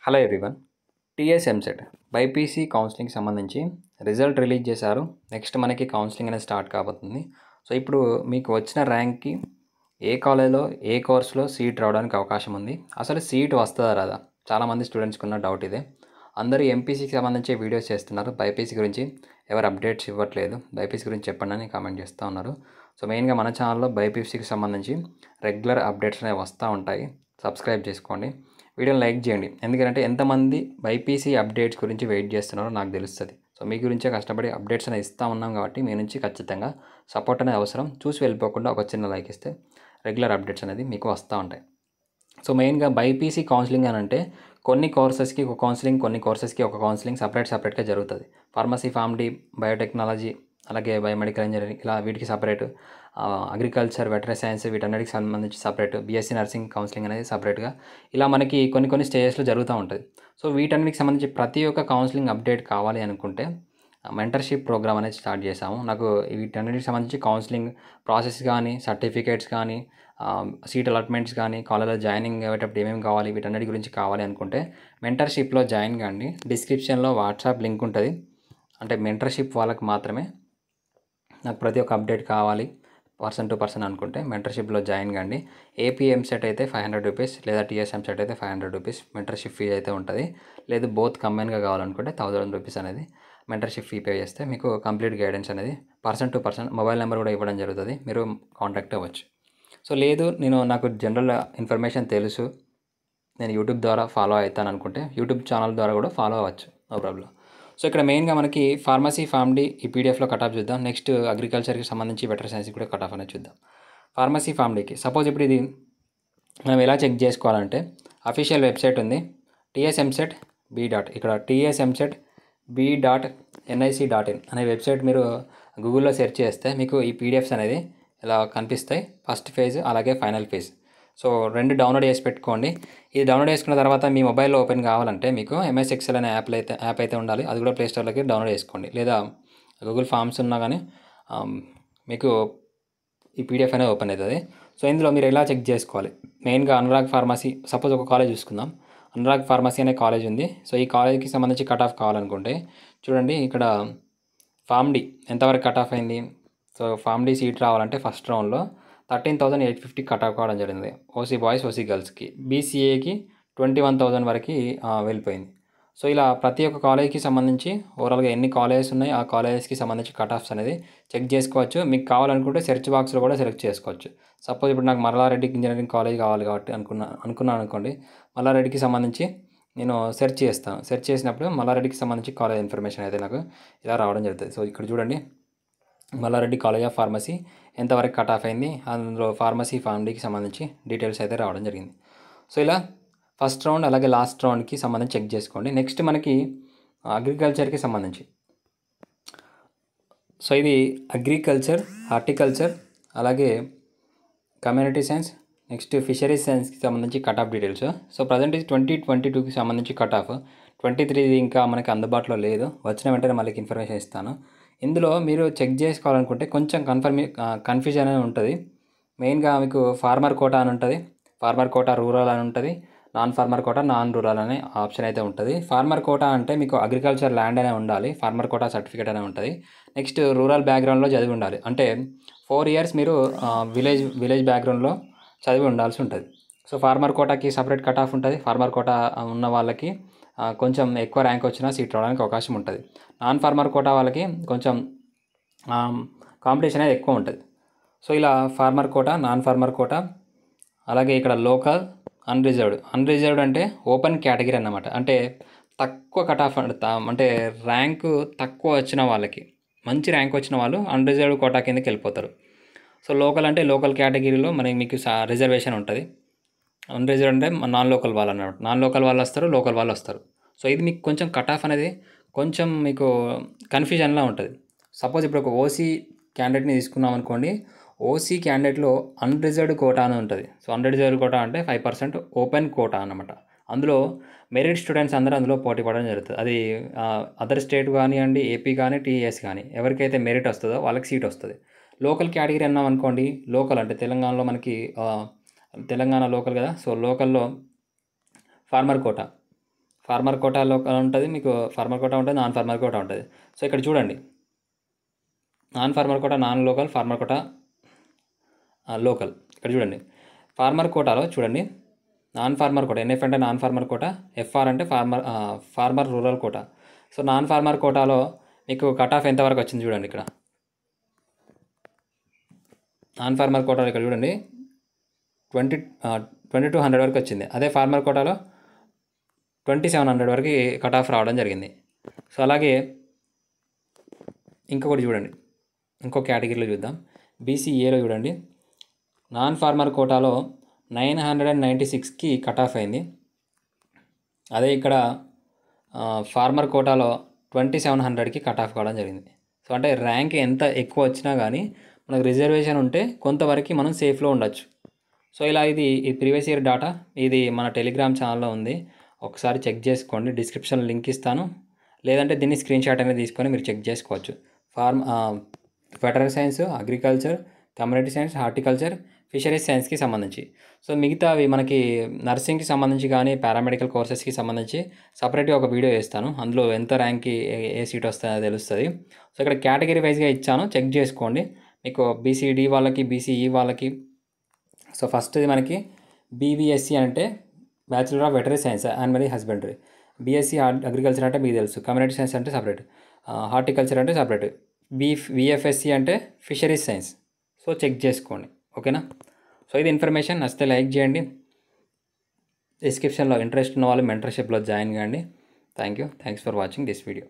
Hello everyone. TS EAMCET BiPC కౌన్సిలింగ్కి సంబంధించి result release చేశారు. నెక్స్ట్ మనకి కౌన్సిలింగ్ అనేది స్టార్ట్ కాబోతుంది. సో ఇప్పుడు మీకు వచ్చిన ర్యాంక్కి ఏ కాలేజ్లో ఏ కోర్సులో సీట్ రావడానికి అవకాశం ఉంది, అసలు సీట్ వస్తుందా రాదా, చాలామంది స్టూడెంట్స్కి ఉన్న డౌట్ ఇదే. అందరూ ఎంపీసీకి సంబంధించి వీడియోస్ చేస్తున్నారు, బైపీసీ గురించి ఎవరు అప్డేట్స్ ఇవ్వట్లేదు. బైపీసీ గురించి చెప్పండి అని కామెంట్ చేస్తూ ఉన్నారు. సో మెయిన్గా మన ఛానల్లో బైపీసీకి సంబంధించి రెగ్యులర్ అప్డేట్స్ అనేవి వస్తూ ఉంటాయి. సబ్స్క్రైబ్ చేసుకోండి, వీడియోని లైక్ చేయండి. ఎందుకంటే ఎంతమంది బైపీసీ అప్డేట్స్ గురించి వెయిట్ చేస్తున్నారో నాకు తెలుస్తుంది. సో మీ గురించే కష్టపడి అప్డేట్స్ అనేది ఇస్తూ ఉన్నాం కాబట్టి మీ నుంచి ఖచ్చితంగా సపోర్ట్ అనేది అవసరం. చూసి వెళ్ళిపోకుండా ఒక చిన్న లైక్ ఇస్తే రెగ్యులర్ అప్డేట్స్ అనేది మీకు వస్తూ ఉంటాయి. సో మెయిన్గా బైపీసీ కౌన్సిలింగ్ అని అంటే కొన్ని కోర్సెస్కి ఒక కౌన్సిలింగ్, కొన్ని కోర్సెస్కి ఒక కౌన్సిలింగ్ సపరేట్గా జరుగుతుంది. ఫార్మసీ, ఫార్మడీ, బయోటెక్నాలజీ, అలాగే బయోమెడికల్ ఇంజనీరింగ్, ఇలా వీటికి సపరేట్, అగ్రికల్చర్, వెటరీ సైన్స్, వీటన్నిటికి సంబంధించి సపరేట్, బీఎస్సీ నర్సింగ్ కౌన్సిలింగ్ అనేది సపరేట్గా, ఇలా మనకి కొన్ని స్టేజెస్లో జరుగుతూ ఉంటుంది. సో వీటన్నిటికి సంబంధించి ప్రతి ఒక్క కౌన్సిలింగ్ అప్డేట్ కావాలి అనుకుంటే మెంటర్షిప్ ప్రోగ్రామ్ అనేది స్టార్ట్ చేశాము. నాకు వీటన్నిటికి సంబంధించి కౌన్సిలింగ్ ప్రాసెస్ కానీ, సర్టిఫికేట్స్ కానీ, సీట్ అలాట్మెంట్స్ కానీ, కాలేజ్లో జాయినింగ్ అయ్యేటప్పుడు ఏమేమి కావాలి, వీటన్నిటి గురించి కావాలి అనుకుంటే మెంటర్షిప్లో జాయిన్ కాండి. డిస్క్రిప్షన్లో వాట్సాప్ లింక్ ఉంటుంది. అంటే మెంటర్షిప్ వాళ్ళకి మాత్రమే. నాకు ప్రతి ఒక్క అప్డేట్ కావాలి పర్సన్ టు పర్సన్ అనుకుంటే మెంటర్షిప్లో జాయిన్ కాండి. ఏపీ ఎంసెట్ అయితే 500 రూపీస్, లేదా టీఎస్ ఎంసెట్ అయితే 500 రూపీస్ మెంటర్షిప్ ఫీ అయితే ఉంటుంది. లేదు బోత్ కంబైన్గా కావాలనుకుంటే 1000 రూపీస్ అనేది మెంటర్షిప్ ఫీ పే చేస్తే మీకు కంప్లీట్ గైడెన్స్ అనేది person to person, mobile number కూడా ఇవ్వడం జరుగుతుంది, మీరు కాంటాక్ట్ అవ్వచ్చు. సో లేదు నాకు జనరల్ ఇన్ఫర్మేషన్ తెలుసు, నేను యూట్యూబ్ ద్వారా ఫాలో అవుతాను అనుకుంటే యూట్యూబ్ ఛానల్ ద్వారా కూడా ఫాలో అవ్వచ్చు, నో ప్రాబ్లం. సో ఇక్కడ మెయిన్గా మనకి ఫార్మసీ, ఫార్మడీ ఈ పీడిఎఫ్లో కట్ ఆఫ్ చూద్దాం. నెక్స్ట్ అగ్రికల్చర్కి సంబంధించి వెటరీ సైన్స్కి కూడా కట్ ఆఫ్ అనేది చూద్దాం. ఫార్మసీ, ఫార్మడీకి సపోజ్ ఇప్పుడు ఇది మనం ఎలా చెక్ చేసుకోవాలంటే అఫీషియల్ వెబ్సైట్ ఉంది, టీఎస్ఎంసెట్ బీ డాట్, ఇక్కడ TS EAMCET B dot NIC dot in అనే వెబ్సైట్ మీరు గూగుల్లో సెర్చ్ చేస్తే మీకు ఈ పీడిఎఫ్స్ అనేది ఇలా కనిపిస్తాయి. ఫస్ట్ ఫేజ్ అలాగే ఫైనల్ ఫేజ్. సో రెండు డౌన్లోడ్ చేసి పెట్టుకోండి. ఇది డౌన్లోడ్ చేసుకున్న తర్వాత మీ మొబైల్లో ఓపెన్ కావాలంటే మీకు ఎంఎస్ ఎక్సెల్ అనే యాప్ అయితే ఉండాలి. అది కూడా ప్లేస్టోర్లోకి డౌన్లోడ్ చేసుకోండి, లేదా గూగుల్ ఫామ్స్ ఉన్నా కానీ మీకు ఈ పీడిఎఫ్ అనేది ఓపెన్ అవుతుంది. సో ఇందులో మీరు ఎలా చెక్ చేసుకోవాలి, మెయిన్గా అనురాగ్ ఫార్మసీ, సపోజ్ ఒక కాలేజ్ చూసుకుందాం. అనురాగ్ ఫార్మసీ అనే కాలేజ్ ఉంది. సో ఈ కాలేజ్కి సంబంధించి కట్ ఆఫ్ కావాలనుకుంటే చూడండి, ఇక్కడ ఫార్మడీ ఎంతవరకు కట్ ఆఫ్ అయింది. సో ఫార్మడీ సీట్ రావాలంటే ఫస్ట్ రౌండ్లో 13,850 కట్ ఆఫ్ కావడం జరిగింది, ఓసీ బాయ్స్, ఓసీ గర్ల్స్కి. బీసీఏకి 21,000 వరకు వెళ్ళిపోయింది. సో ఇలా ప్రతి ఒక్క కాలేజ్కి సంబంధించి ఓవరాల్గా ఎన్ని కాలేజెస్ ఉన్నాయి, ఆ కాలేజెస్కి సంబంధించి కట్ ఆఫ్స్ అనేది చెక్ చేసుకోవచ్చు. మీకు కావాలనుకుంటే సెర్చ్ బాక్స్లో కూడా సెలెక్ట్ చేసుకోవచ్చు. సపోజ్ ఇప్పుడు నాకు మల్లారెడ్డి ఇంజనీరింగ్ కాలేజ్ కావాలి కాబట్టి అనుకున్నాను అనుకోండి, మల్లారెడ్డికి సంబంధించి నేను సెర్చ్ చేస్తాను. సెర్చ్ చేసినప్పుడు మల్లారెడ్డికి సంబంధించి కాలేజ్ ఇన్ఫర్మేషన్ అయితే నాకు ఇలా రావడం జరుగుతుంది. సో ఇక్కడ చూడండి, మల్లారెడ్డి కాలేజ్ ఆఫ్ ఫార్మసీ ఎంతవరకు కట్ ఆఫ్ అయింది, అందులో ఫార్మసీ, ఫార్మడీకి సంబంధించి డీటెయిల్స్ అయితే రావడం జరిగింది. సో ఇలా ఫస్ట్ రౌండ్ అలాగే లాస్ట్ రౌండ్కి సంబంధించి చెక్ చేసుకోండి. నెక్స్ట్ మనకి అగ్రికల్చర్కి సంబంధించి, సో ఇది అగ్రికల్చర్, హార్టికల్చర్, అలాగే కమ్యూనిటీ సైన్స్, నెక్స్ట్ ఫిషరీస్ సైన్స్కి సంబంధించి cut off details. So present ఇది 2022కి సంబంధించి కట్ ఆఫ్. 23 ఇంకా మనకి అందుబాటులో లేదు, వచ్చిన వెంటనే మళ్ళీ ఇన్ఫర్మేషన్ ఇస్తాను. ఇందులో మీరు చెక్ చేసుకోవాలనుకుంటే కొంచెం కన్ఫ్యూజన్ అనేది ఉంటుంది. మెయిన్గా మీకు ఫార్మర్ కోటా అని ఉంటుంది, ఫార్మర్ కోటా రూరల్ అని ఉంటుంది, non farmer quota, non rural అనే ఆప్షన్ అయితే ఉంటుంది. ఫార్మర్ కోటా అంటే మీకు అగ్రికల్చర్ ల్యాండ్ అనే ఉండాలి, ఫార్మర్ కోటా సర్టిఫికేట్ అనే ఉంటుంది. నెక్స్ట్ రూరల్ బ్యాక్గ్రౌండ్లో చదివి ఉండాలి, అంటే 4 ఇయర్స్ మీరు విలేజ్ బ్యాక్గ్రౌండ్లో చదివి ఉండాల్సి ఉంటుంది. సో ఫార్మర్ కోటాకి సపరేట్ కట్ ఆఫ్ ఉంటుంది. ఫార్మర్ కోటా ఉన్న వాళ్ళకి కొంచెం ఎక్కువ ర్యాంక్ వచ్చినా సీట్ రావడానికి అవకాశం ఉంటుంది. నాన్ ఫార్మర్ కోటా వాళ్ళకి కొంచెం కాంపిటీషన్ అనేది ఎక్కువ ఉంటుంది. సో ఇలా farmer quota, non farmer quota, అలాగే ఇక్కడ లోకల్, అన్రిజర్వ్డ్ అంటే ఓపెన్ కేటగిరీ అన్నమాట. అంటే తక్కువ కట్ ఆఫ్, అంటే ర్యాంకు తక్కువ వచ్చిన వాళ్ళకి, మంచి ర్యాంక్ వచ్చిన వాళ్ళు అన్రిజర్వ్డ్ కోటా కిందకి వెళ్ళిపోతారు. సో లోకల్ అంటే లోకల్ కేటగిరీలో మీకు రిజర్వేషన్ ఉంటుంది. అన్రిజర్వ్డ్ అంటే నాన్ లోకల్ వాళ్ళు అన్నమాట. నాన్ లోకల్ వాళ్ళు వస్తారు, లోకల్ వాళ్ళు వస్తారు. సో ఇది మీకు కొంచెం కట్ ఆఫ్ అనేది కొంచెం మీకు కన్ఫ్యూజన్లా ఉంటుంది. సపోజ్ ఇప్పుడు ఒక ఓసీ క్యాండిడేట్ని తీసుకున్నాం అనుకోండి, ఓసీ క్యాండిడేట్లో అన్రిజర్వ్డ్ కోటా అని ఉంటుంది. సో అన్రిజర్వ్డ్ కోటా అంటే 5% ఓపెన్ కోటా అన్నమాట. అందులో మెరిట్ స్టూడెంట్స్ అందరూ అందులో పోటీ పడడం జరుగుతుంది. అది అదర్ స్టేట్ కానివ్వండి, ఏపీ కానీ, టీఎస్ కానీ, ఎవరికైతే మెరిట్ వస్తుందో వాళ్ళకి సీట్ వస్తుంది. లోకల్ కేటగిరీ అన్నాం అనుకోండి, లోకల్ అంటే తెలంగాణలో మనకి తెలంగాణ లోకల్ కదా. సో లోకల్లో ఫార్మర్ కోటా ఫార్మర్ కోటాలో ఉంటుంది, మీకు ఫార్మర్ కోటా ఉంటుంది, నాన్ ఫార్మర్ కోటా ఉంటుంది. సో ఇక్కడ చూడండి, non farmer quota, non local, farmer quota local. ఇక్కడ చూడండి, ఫార్మర్ కోటాలో చూడండి, నాన్ ఫార్మర్ కోటా, ఎన్ఎఫ్ అంటే నాన్ ఫార్మర్ కోటా, ఎఫ్ఆర్ అంటే farmer rural quota. So non farmer కోటాలో మీకు కట్ ఆఫ్ ఎంతవరకు వచ్చింది చూడండి. ఇక్కడ నాన్ ఫార్మర్ కోటాలో ఇక్కడ చూడండి 2200 వరకు వచ్చింది. అదే ఫార్మర్ కోటాలో 2700 వరకు కట్ ఆఫ్ రావడం జరిగింది. సో అలాగే ఇంకొకటి చూడండి, ఇంకో కేటగిరీలో చూద్దాం. బీసీఏలో చూడండి, నాన్ ఫార్మర్ కోటాలో 996కి కట్ ఆఫ్ అయింది. అదే ఇక్కడ ఫార్మర్ కోటాలో 2700కి కట్ ఆఫ్ కావడం జరిగింది. సో అంటే ర్యాంక్ ఎంత ఎక్కువ వచ్చినా కానీ మనకు రిజర్వేషన్ ఉంటే కొంతవరకు మనం సేఫ్లో ఉండొచ్చు. సో ఇలా ఇది ప్రీవియస్ ఇయర్ డాటా, ఇది మన టెలిగ్రామ్ ఛానల్లో ఉంది, ఒకసారి చెక్ చేసుకోండి. డిస్క్రిప్షన్లో లింక్ ఇస్తాను, లేదంటే దీన్ని స్క్రీన్ షాట్ అనేది తీసుకొని మీరు చెక్ చేసుకోవచ్చు. Veterinary science, agriculture, community science, horticulture, fisheries సైన్స్కి సంబంధించి. సో మిగతావి మనకి నర్సింగ్కి సంబంధించి కానీ పారామెడికల్ కోర్సెస్కి సంబంధించి సపరేట్గా ఒక వీడియో వేస్తాను, అందులో ఎంత ర్యాంక్కి ఏ సీట్ వస్తుందో తెలుస్తుంది. సో ఇక్కడ కేటగిరీ వైజ్గా ఇచ్చాను, చెక్ చేసుకోండి. మీకు బీసీడీ వాళ్ళకి, బీసీఈ వాళ్ళకి. సో ఫస్ట్ది మనకి బీవీఎస్సీ అంటే bachelor of వెటరీ science, animal husbandry. BSc agriculture అంటే మీకు తెలుసు, కమ్యూనిటీ సైన్స్ అంటే సపరేట్, హార్టికల్చర్ అంటే సపరేట్, విఎఫ్ఎస్సి అంటే ఫిషరీస్ సైన్స్. సో చెక్ చేసుకోండి, ఓకేనా. సో ఇది ఇన్ఫర్మేషన్, నచ్చితే లైక్ చేయండి. డిస్క్రిప్షన్లో ఇంట్రెస్ట్ ఉన్న వాళ్ళు మెంటర్షిప్లో జాయిన్ కాండి. Thanks for watching this video.